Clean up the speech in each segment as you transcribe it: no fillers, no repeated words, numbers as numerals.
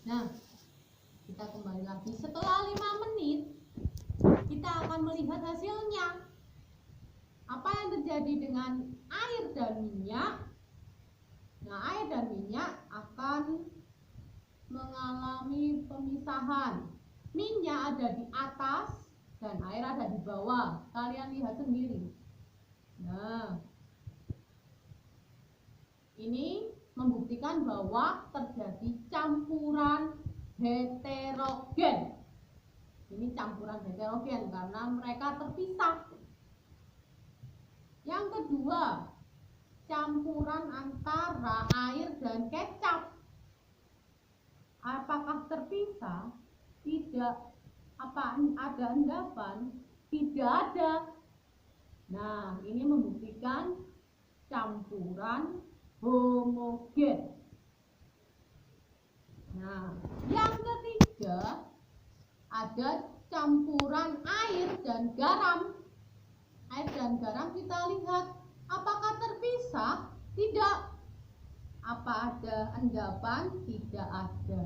Nah, kita kembali lagi setelah 5 menit. Kita akan melihat hasilnya. Apa yang terjadi dengan air dan minyak? Nah, air dan minyak akan mengalami pemisahan. Minyak ada di atas dan air ada di bawah. Kalian lihat sendiri. Nah, ini membuktikan bahwa terjadi campuran heterogen. Ini campuran heterogen karena mereka terpisah. Yang kedua, campuran antara air dan kecap. Apakah terpisah? Tidak. Apa ada endapan? Tidak ada. Nah, ini membuktikan campuran homogen. Nah, yang ketiga, ada campuran air dan garam. Air dan garam kita lihat, apakah terpisah? Tidak. Apa ada endapan? Tidak ada.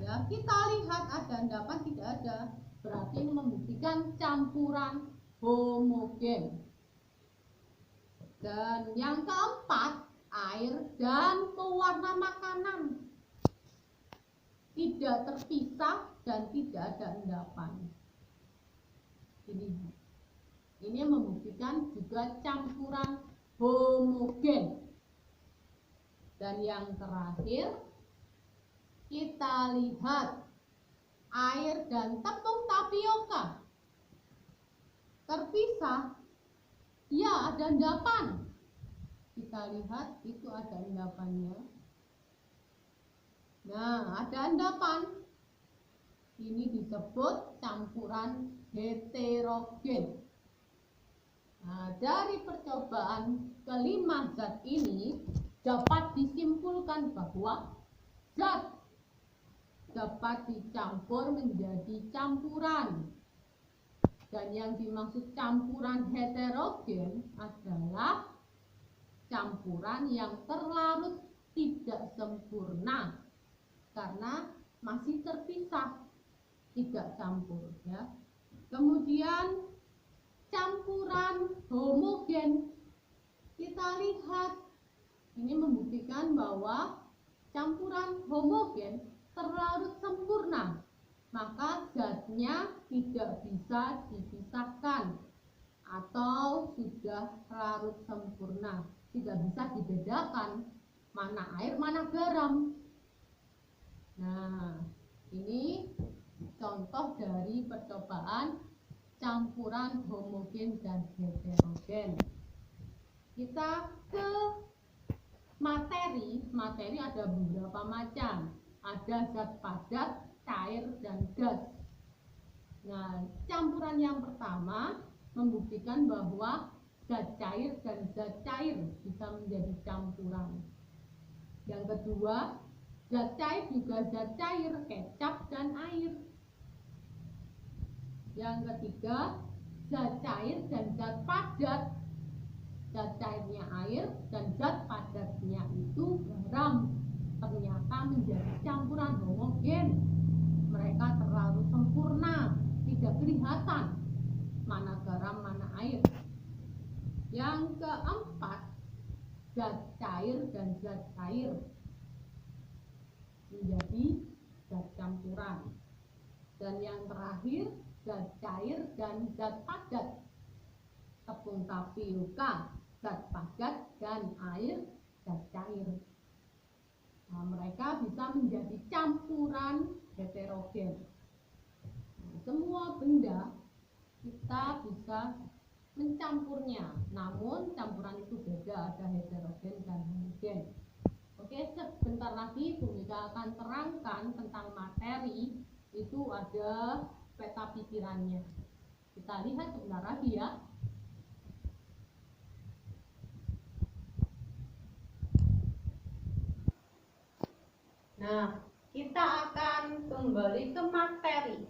Ya, kita lihat ada endapan, tidak ada. Berarti ini membuktikan campuran homogen. Dan yang keempat, air dan pewarna makanan. Tidak terpisah dan tidak ada endapan. Ini membuktikan juga campuran homogen. Dan yang terakhir, kita lihat air dan tepung tapioka. Terpisah, ya ada endapan. Kita lihat itu ada endapannya. Nah, ada endapan. Ini disebut campuran heterogen. Nah, dari percobaan kelima zat ini dapat disimpulkan bahwa zat dapat dicampur menjadi campuran. Dan yang dimaksud campuran heterogen adalah campuran yang terlarut tidak sempurna karena masih terpisah, tidak campur ya. Kemudian campuran homogen, kita lihat ini membuktikan bahwa campuran homogen terlarut sempurna, maka zatnya tidak bisa dipisahkan atau sudah larut sempurna, tidak bisa dibedakan mana air mana garam. Nah, ini contoh dari percobaan campuran homogen dan heterogen. Kita ke materi. Materi ada beberapa macam. Ada zat padat, cair, dan gas. Nah, campuran yang pertama membuktikan bahwa zat cair dan zat cair bisa menjadi campuran. Yang kedua, zat cair juga zat cair, kecap dan air. Yang ketiga, zat cair dan zat padat. Zat cairnya air dan zat padatnya itu garam. Ternyata menjadi campuran homogen. Mereka terlalu sempurna, tidak kelihatan mana garam mana air. Yang keempat, zat cair dan zat cair menjadi zat campuran. Dan yang terakhir, zat cair dan zat padat. Tepung tapioka, zat padat, dan air, zat cair. Nah, mereka bisa menjadi campuran heterogen. Nah, semua benda kita bisa mencampurnya, namun campuran itu beda, ada heterogen dan homogen. Oke, sebentar lagi Bu Mika akan terangkan tentang materi. Itu ada peta pikirannya. Kita lihat sebentar lagi ya. Nah, kita akan kembali ke materi.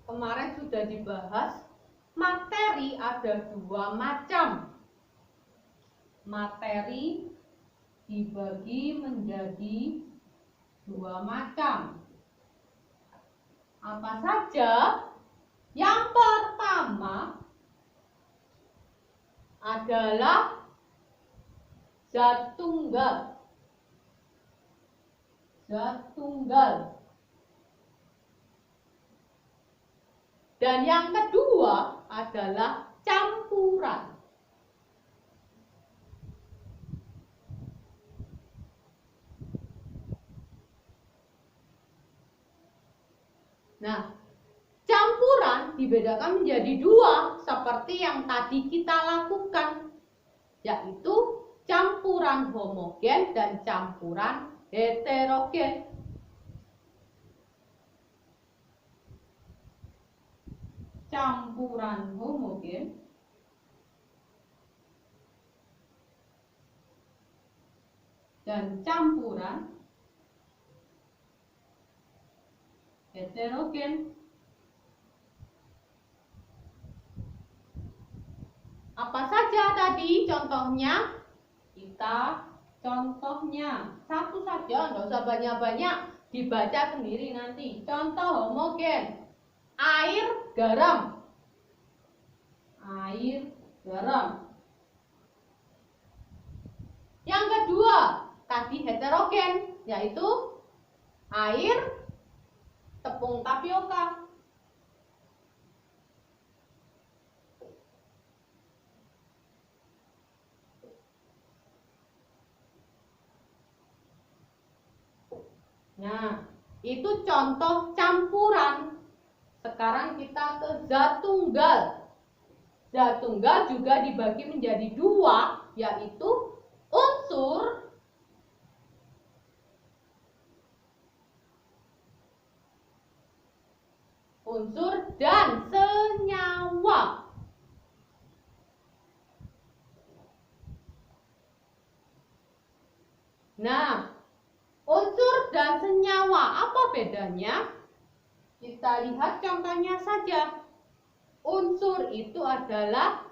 Kemarin sudah dibahas, materi ada dua macam. Materi dibagi menjadi dua macam. Apa saja? Yang pertama adalah zat tunggal. Zat tunggal. Dan yang kedua adalah campuran. Nah, campuran dibedakan menjadi dua seperti yang tadi kita lakukan, yaitu campuran homogen dan campuran heterogen. Campuran homogen dan campuran heterogen. Apa saja tadi contohnya? Kita contohnya satu saja, nggak usah banyak-banyak, dibaca sendiri nanti. Contoh homogen, air, garam. Air, garam. Yang kedua, tadi heterogen, yaitu air, tepung tapioka. Nah, itu contoh campuran. Sekarang kita ke zat tunggal. Zat tunggal juga dibagi menjadi dua, yaitu unsur dan senyawa. Nah, unsur dan senyawa apa bedanya? Kita lihat contohnya saja. Unsur itu adalah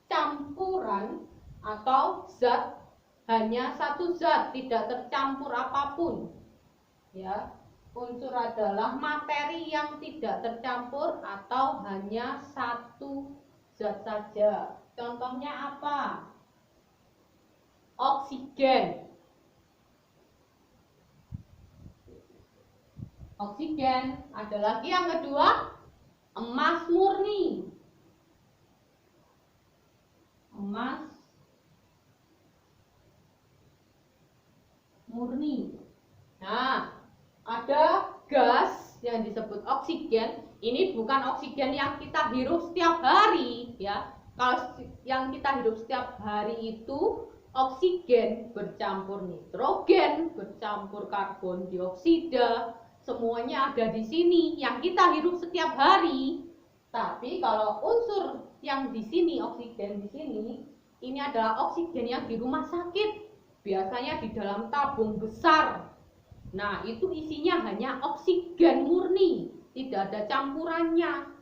campuran atau zat, hanya satu zat, tidak tercampur apapun. Ya, unsur adalah materi yang tidak tercampur atau hanya satu zat saja. Contohnya apa? Oksigen. Oksigen. Ada lagi yang kedua, emas murni. Emas murni. Nah, ada gas yang disebut oksigen. Ini bukan oksigen yang kita hirup setiap hari, ya. Kalau yang kita hirup setiap hari itu oksigen bercampur nitrogen, bercampur karbon dioksida, semuanya ada di sini yang kita hirup setiap hari. Tapi kalau unsur yang di sini, oksigen di sini, ini adalah oksigen yang di rumah sakit, biasanya di dalam tabung besar. Nah, itu isinya hanya oksigen murni, tidak ada campurannya.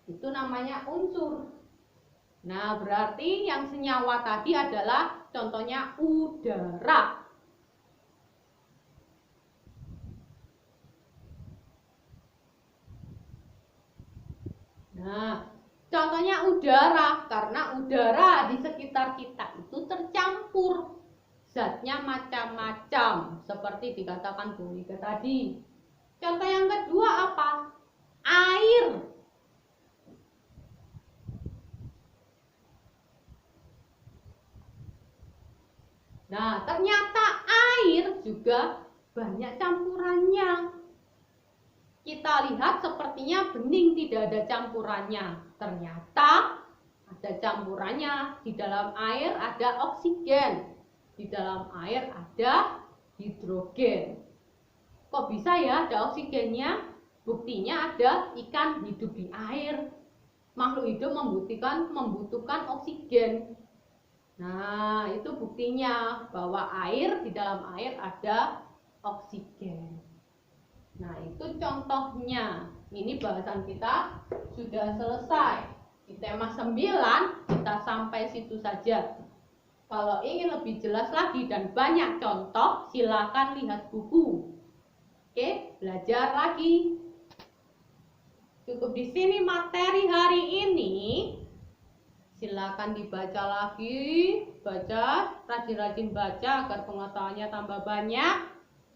Itu namanya unsur. Nah, berarti yang senyawa tadi adalah contohnya udara. Nah, contohnya udara, karena udara di sekitar kita itu tercampur. Zatnya macam-macam, seperti dikatakan Bu Mika tadi. Contoh yang kedua apa? Air. Nah, ternyata air juga banyak campurannya. Kita lihat sepertinya bening tidak ada campurannya. Ternyata ada campurannya. Di dalam air ada oksigen. Di dalam air ada hidrogen. Kok bisa ya ada oksigennya? Buktinya ada ikan hidup di air. Makhluk hidup membutuhkan oksigen. Nah, itu buktinya bahwa air, di dalam air ada oksigen. Nah, itu contohnya. Ini bahasan kita sudah selesai. Di tema 9 kita sampai situ saja. Kalau ingin lebih jelas lagi dan banyak contoh, silakan lihat buku. Oke, belajar lagi. Cukup di sini materi hari ini. Silakan dibaca lagi, baca, rajin-rajin baca agar pengetahuannya tambah banyak.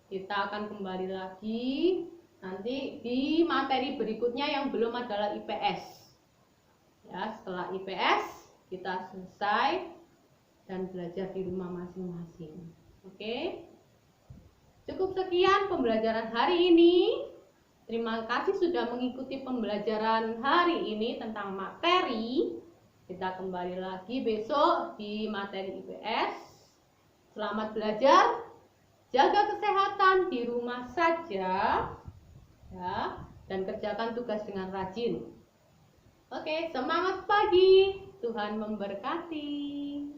Kita akan kembali lagi nanti di materi berikutnya yang belum adalah IPS. Ya, setelah IPS kita selesai dan belajar di rumah masing-masing. Oke. Cukup sekian pembelajaran hari ini. Terima kasih sudah mengikuti pembelajaran hari ini tentang materi. Kita kembali lagi besok di materi IPS. Selamat belajar. Jaga kesehatan di rumah saja. Ya, dan kerjakan tugas dengan rajin. Oke, semangat pagi. Tuhan memberkati.